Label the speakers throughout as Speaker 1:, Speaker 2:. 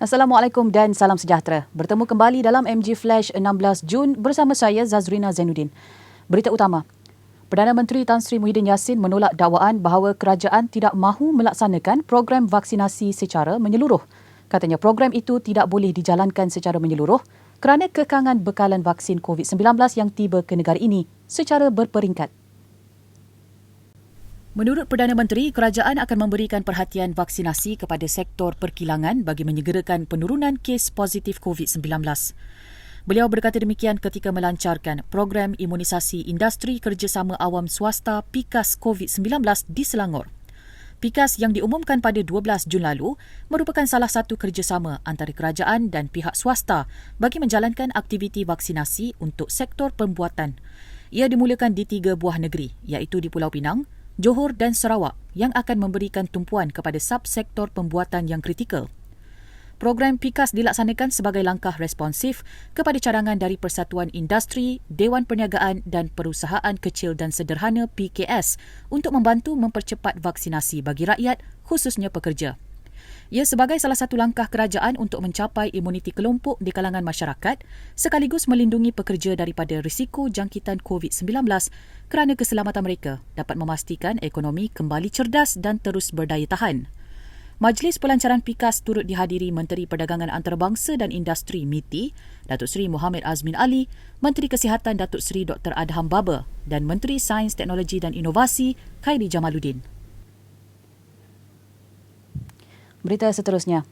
Speaker 1: Assalamualaikum dan salam sejahtera. Bertemu kembali dalam MG Flash 16 Jun bersama saya Zazrina Zainuddin. Berita utama. Perdana Menteri Tan Sri Muhyiddin Yassin menolak dakwaan bahawa kerajaan tidak mahu melaksanakan program vaksinasi secara menyeluruh. Katanya program itu tidak boleh dijalankan secara menyeluruh kerana kekangan bekalan vaksin COVID-19 yang tiba ke negara ini secara berperingkat. Menurut Perdana Menteri, kerajaan akan memberikan perhatian vaksinasi kepada sektor perkilangan bagi menyegerakan penurunan kes positif COVID-19. Beliau berkata demikian ketika melancarkan program imunisasi industri kerjasama awam swasta PIKAS COVID-19 di Selangor. PIKAS yang diumumkan pada 12 Jun lalu merupakan salah satu kerjasama antara kerajaan dan pihak swasta bagi menjalankan aktiviti vaksinasi untuk sektor pembuatan. Ia dimulakan di 3 buah negeri iaitu di Pulau Pinang, Johor dan Sarawak yang akan memberikan tumpuan kepada subsektor pembuatan yang kritikal. Program PIKAS dilaksanakan sebagai langkah responsif kepada cadangan dari Persatuan Industri, Dewan Perniagaan dan Perusahaan Kecil dan Sederhana PKS untuk membantu mempercepat vaksinasi bagi rakyat khususnya pekerja. Ia sebagai salah satu langkah kerajaan untuk mencapai imuniti kelompok di kalangan masyarakat sekaligus melindungi pekerja daripada risiko jangkitan COVID-19 kerana keselamatan mereka dapat memastikan ekonomi kembali cerdas dan terus berdaya tahan. Majlis pelancaran PIKAS turut dihadiri Menteri Perdagangan Antarabangsa dan Industri MITI, Datuk Seri Muhammad Azmin Ali, Menteri Kesihatan Datuk Seri Dr. Adham Baba dan Menteri Sains, Teknologi dan Inovasi Khairi Jamaluddin. Berita seterusnya.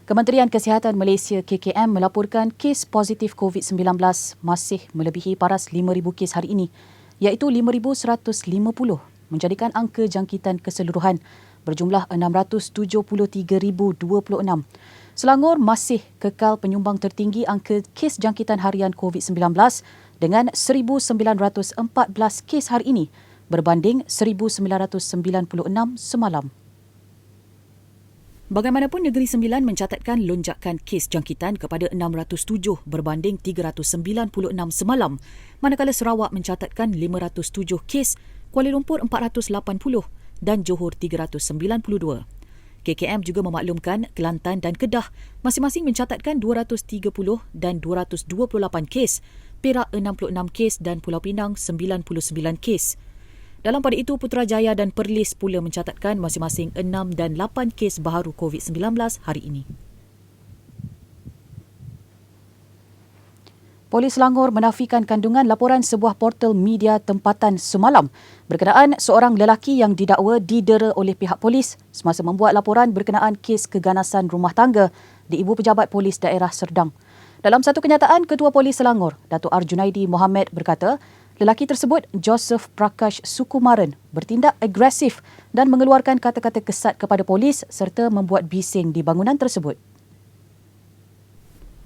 Speaker 1: Kementerian Kesihatan Malaysia KKM melaporkan kes positif COVID-19 masih melebihi paras 5,000 kes hari ini, iaitu 5,150, menjadikan angka jangkitan keseluruhan berjumlah 673,026. Selangor masih kekal penyumbang tertinggi angka kes jangkitan harian COVID-19 dengan 1,914 kes hari ini berbanding 1,996 semalam. Bagaimanapun, Negeri Sembilan mencatatkan lonjakan kes jangkitan kepada 607 berbanding 396 semalam, manakala Sarawak mencatatkan 507 kes, Kuala Lumpur 480 dan Johor 392. KKM juga memaklumkan Kelantan dan Kedah masing-masing mencatatkan 230 dan 228 kes, Perak 66 kes dan Pulau Pinang 99 kes. Dalam pada itu, Putrajaya dan Perlis pula mencatatkan masing-masing 6 dan 8 kes baharu COVID-19 hari ini. Polis Selangor menafikan kandungan laporan sebuah portal media tempatan semalam berkenaan seorang lelaki yang didakwa didera oleh pihak polis semasa membuat laporan berkenaan kes keganasan rumah tangga di Ibu Pejabat Polis Daerah Serdang. Dalam satu kenyataan, Ketua Polis Selangor, Datuk Arjunaidi Mohamad berkata, lelaki tersebut, Joseph Prakash Sukumaran, bertindak agresif dan mengeluarkan kata-kata kesat kepada polis serta membuat bising di bangunan tersebut.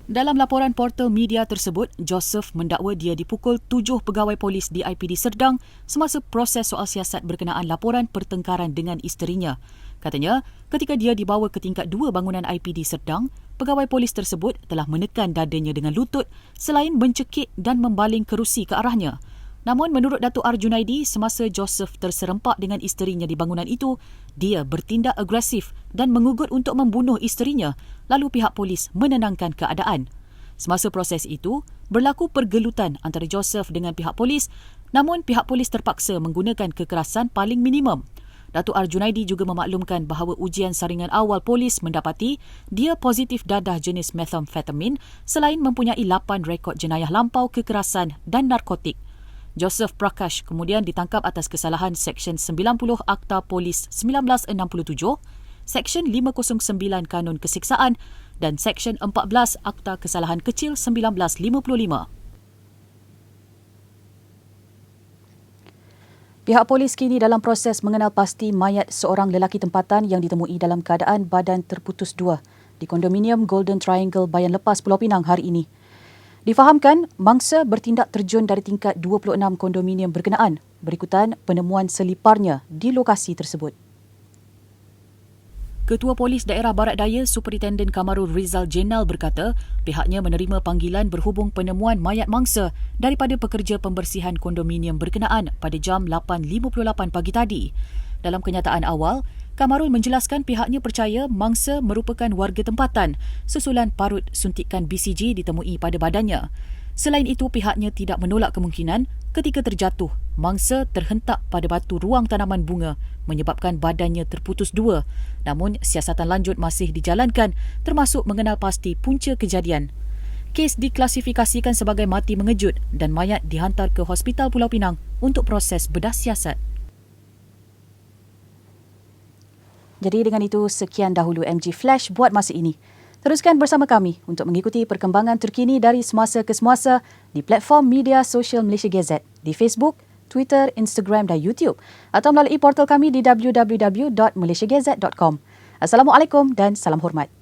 Speaker 1: Dalam laporan portal media tersebut, Joseph mendakwa dia dipukul 7 pegawai polis di IPD Serdang semasa proses soal siasat berkenaan laporan pertengkaran dengan isterinya. Katanya, ketika dia dibawa ke tingkat 2 bangunan IPD Serdang, pegawai polis tersebut telah menekan dadanya dengan lutut selain mencekik dan membaling kerusi ke arahnya. Namun menurut Datuk Arjunaidi, semasa Joseph terserempak dengan isterinya di bangunan itu, dia bertindak agresif dan mengugut untuk membunuh isterinya, lalu pihak polis menenangkan keadaan. Semasa proses itu, berlaku pergelutan antara Joseph dengan pihak polis, namun pihak polis terpaksa menggunakan kekerasan paling minimum. Datuk Arjunaidi juga memaklumkan bahawa ujian saringan awal polis mendapati dia positif dadah jenis methamfetamin selain mempunyai 8 rekod jenayah lampau kekerasan dan narkotik. Joseph Prakash kemudian ditangkap atas kesalahan Seksyen 90 Akta Polis 1967, Seksyen 509 Kanun Kesiksaan dan Seksyen 14 Akta Kesalahan Kecil 1955. Pihak polis kini dalam proses mengenal pasti mayat seorang lelaki tempatan yang ditemui dalam keadaan badan terputus dua di kondominium Golden Triangle Bayan Lepas, Pulau Pinang hari ini. Difahamkan, mangsa bertindak terjun dari tingkat 26 kondominium berkenaan berikutan penemuan seliparnya di lokasi tersebut. Ketua Polis Daerah Barat Daya Superintenden Kamarul Rizal Jenal berkata pihaknya menerima panggilan berhubung penemuan mayat mangsa daripada pekerja pembersihan kondominium berkenaan pada jam 8.58 pagi tadi. Dalam kenyataan awal, Kamarul menjelaskan pihaknya percaya mangsa merupakan warga tempatan susulan parut suntikan BCG ditemui pada badannya. Selain itu, pihaknya tidak menolak kemungkinan ketika terjatuh, mangsa terhentak pada batu ruang tanaman bunga menyebabkan badannya terputus dua. Namun, siasatan lanjut masih dijalankan termasuk mengenal pasti punca kejadian. Kes diklasifikasikan sebagai mati mengejut dan mayat dihantar ke Hospital Pulau Pinang untuk proses bedah siasat. Jadi dengan itu, sekian dahulu MG Flash buat masa ini. Teruskan bersama kami untuk mengikuti perkembangan terkini dari semasa ke semasa di platform media sosial Malaysia Gazette, di Facebook, Twitter, Instagram dan YouTube atau melalui portal kami di www.malaysiagazette.com. Assalamualaikum dan salam hormat.